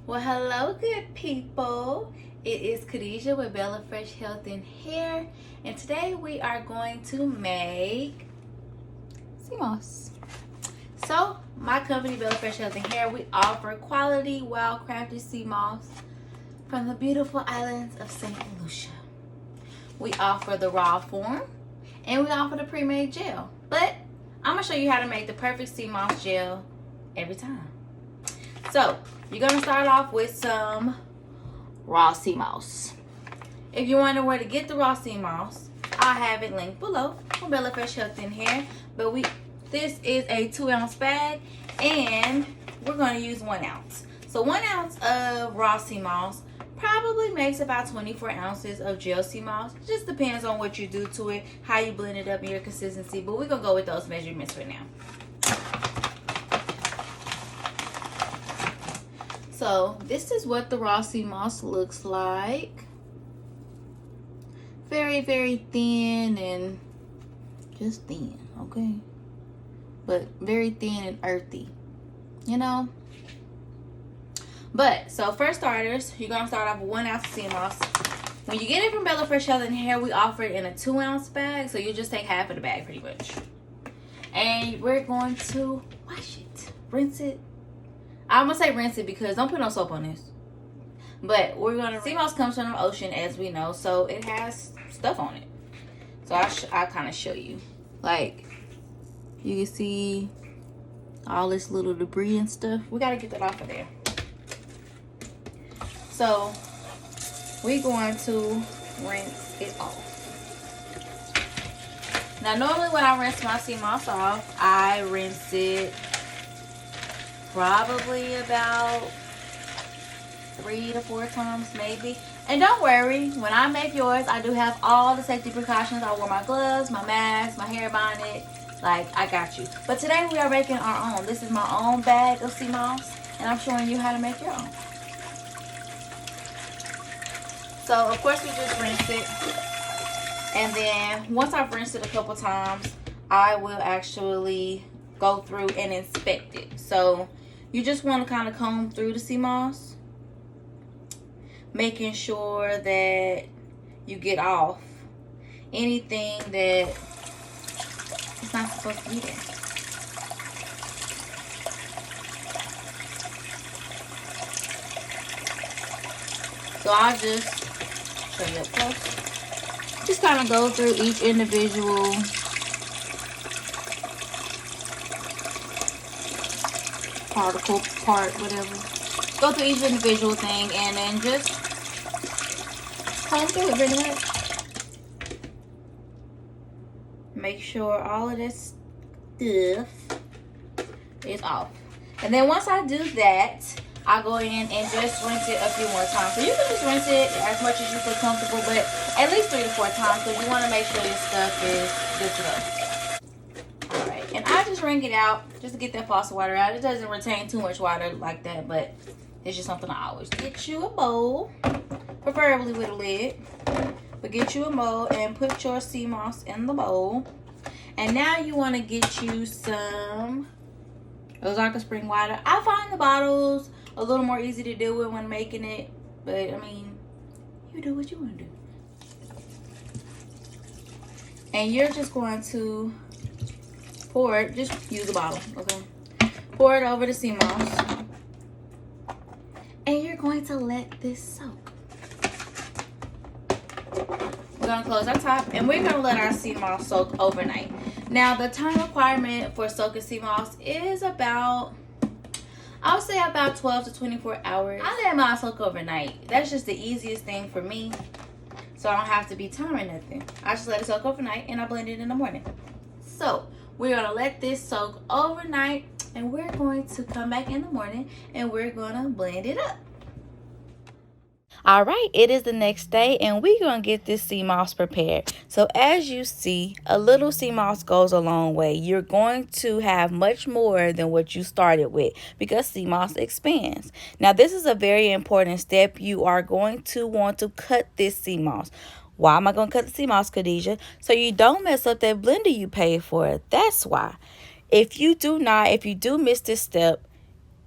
Well, hello, good people. It is Khadijah with Bellafresh Health&Hair, and today we are going to make Seamoss. So, my company, Bellafresh Health&Hair, we offer quality, well-crafted Seamoss from the beautiful islands of St. Lucia. We offer the raw form, and we offer the pre-made gel. But I'm gonna show you how to make the perfect Seamoss gel every time. So, you're going to start off with some raw Seamoss. If you wonder where to get the raw Seamoss, I have it linked below from Bellafresh Health&Hair. But this is a 2-ounce bag, and we're going to use 1 ounce. So 1 ounce of raw Seamoss probably makes about 24 ounces of gel Seamoss. It just depends on what you do to it, how you blend it up, and your consistency. But we're going to go with those measurements for now. So this is what the raw Seamoss looks like. Very, very thin and just thin, okay? But very thin and earthy, you know? But, so for starters, you're going to start off with 1 ounce of Seamoss. When you get it from Bellafresh Health&Hair, we offer it in a 2-ounce bag. So you just take half of the bag pretty much. And we're going to wash it, rinse it. I'm going to say rinse it because don't put no soap on this. But we're going to... Seamoss comes from the ocean, as we know. So it has stuff on it. So I'll kind of show you. Like, you can see all this little debris and stuff. We got to get that off of there. So we're going to rinse it off. Now, normally when I rinse my Seamoss off, I rinse it probably about 3 to 4 times maybe. And don't worry, when I make yours, I do have all the safety precautions. I wear my gloves, my mask, my hair bonnet. Like, I got you. But today we are making our own. This is my own bag of Seamoss, and I'm showing you how to make your own. So of course we just rinse it, and then once I've rinsed it a couple times, I will actually go through and inspect it. So you just want to kind of comb through the Seamoss, making sure that you get off anything that is not supposed to be there. So I'll just show you up close. Just kind of go through each individual particle, whatever. Go through each individual thing and then just comb through it pretty much. Make sure all of this stuff is off. And then once I do that, I go in and just rinse it a few more times. So you can just rinse it as much as you feel comfortable, but at least 3 to 4 times because you want to make sure your stuff is good to go. Alright, and I just wring it out just to get that faucet water out. It doesn't retain too much water like that, but it's just something I always get you a bowl, preferably with a lid. But get you a bowl and put your Seamoss in the bowl. And now you want to get you some Ozarka spring water. I find the bottles a little more easy to deal with when making it, but I mean, you do what you want to do. And you're just going to pour it, just use a bottle, okay? Pour it over the Seamoss. And you're going to let this soak. We're going to close our top, and we're going to let our Seamoss soak overnight. Now, the time requirement for soaking Seamoss is about, I would say about 12 to 24 hours. I let mine soak overnight. That's just the easiest thing for me. So I don't have to be timing nothing. I just let it soak overnight and I blend it in the morning. So we're going to let this soak overnight, and we're going to come back in the morning and we're going to blend it up. All right, it is the next day, and we're going to get this Seamoss prepared. So as you see, a little Seamoss goes a long way. You're going to have much more than what you started with because Seamoss expands. Now, this is a very important step. You are going to want to cut this Seamoss. Why am I going to cut the Seamoss, Khadijah? So you don't mess up that blender you paid for. That's why. If you do miss this step,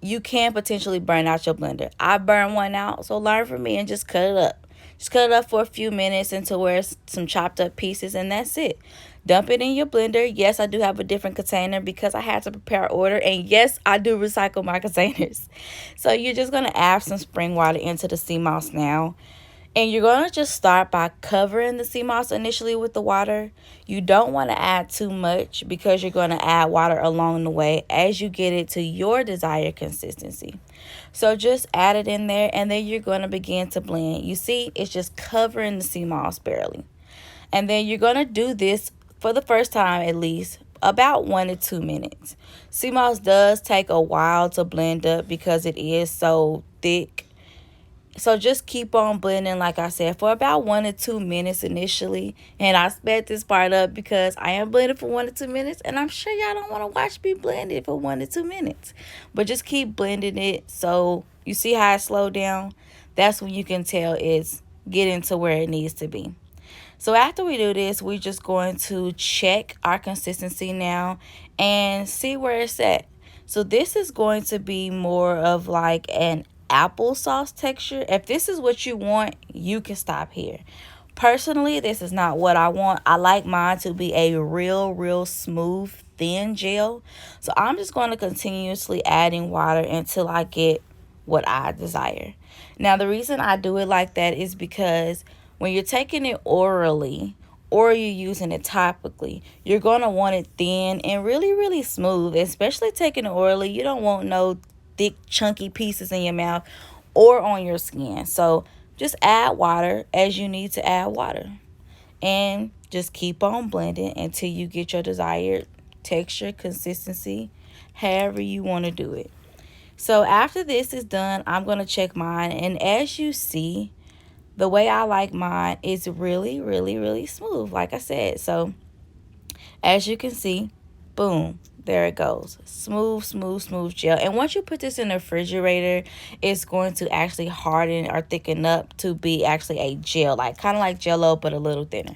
you can potentially burn out your blender. I burn one out, so learn from me and just cut it up. Just cut it up for a few minutes until where it's some chopped up pieces, and that's it. Dump it in your blender. Yes, I do have a different container because I had to prepare an order, and yes, I do recycle my containers. So you're just going to add some spring water into the Seamoss now. And you're going to just start by covering the Seamoss initially with the water. You don't want to add too much because you're going to add water along the way as you get it to your desired consistency. So just add it in there, and then you're going to begin to blend. You see, it's just covering the Seamoss barely. And then you're going to do this for the first time at least about 1 to 2 minutes. Seamoss does take a while to blend up because it is so thick. So just keep on blending, like I said, for about 1 to 2 minutes initially. And I sped this part up because I am blending for 1 to 2 minutes. And I'm sure y'all don't want to watch me blend it for 1 to 2 minutes. But just keep blending it. So you see how it slowed down? That's when you can tell it's getting to where it needs to be. So after we do this, we're just going to check our consistency now and see where it's at. So this is going to be more of like an applesauce texture. If this is what you want, you can stop here. Personally, this is not what I want. I like mine to be a real smooth, thin gel. So I'm just going to continuously adding water until I get what I desire. Now, the reason I do it like that is because when you're taking it orally or you're using it topically, you're going to want it thin and really smooth. Especially taking it orally, you don't want no thick chunky pieces in your mouth or on your skin. So just add water as you need to add water, and just keep on blending until you get your desired texture, consistency, however you want to do it. So after this is done, I'm going to check mine, and as you see, the way I like mine is really smooth, like I said. So as you can see, boom, there it goes. Smooth gel. And once you put this in the refrigerator, it's going to actually harden or thicken up to be actually a gel, like kind of like Jell-O, but a little thinner.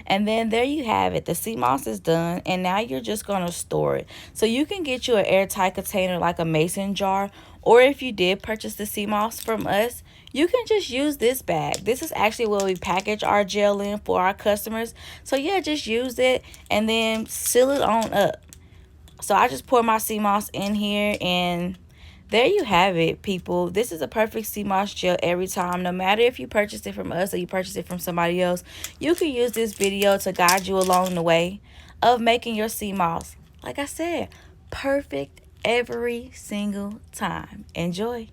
And then there you have it. The Seamoss is done, and now you're just going to store it. So you can get you an airtight container like a mason jar, or if you did purchase the Seamoss from us, you can just use this bag. This is actually where we package our gel in for our customers. So yeah, just use it and then seal it on up. So I just pour my Seamoss in here, and there you have it, people. This is a perfect Seamoss gel every time. No matter if you purchased it from us or you purchased it from somebody else, you can use this video to guide you along the way of making your Seamoss. Like I said, perfect every single time. Enjoy.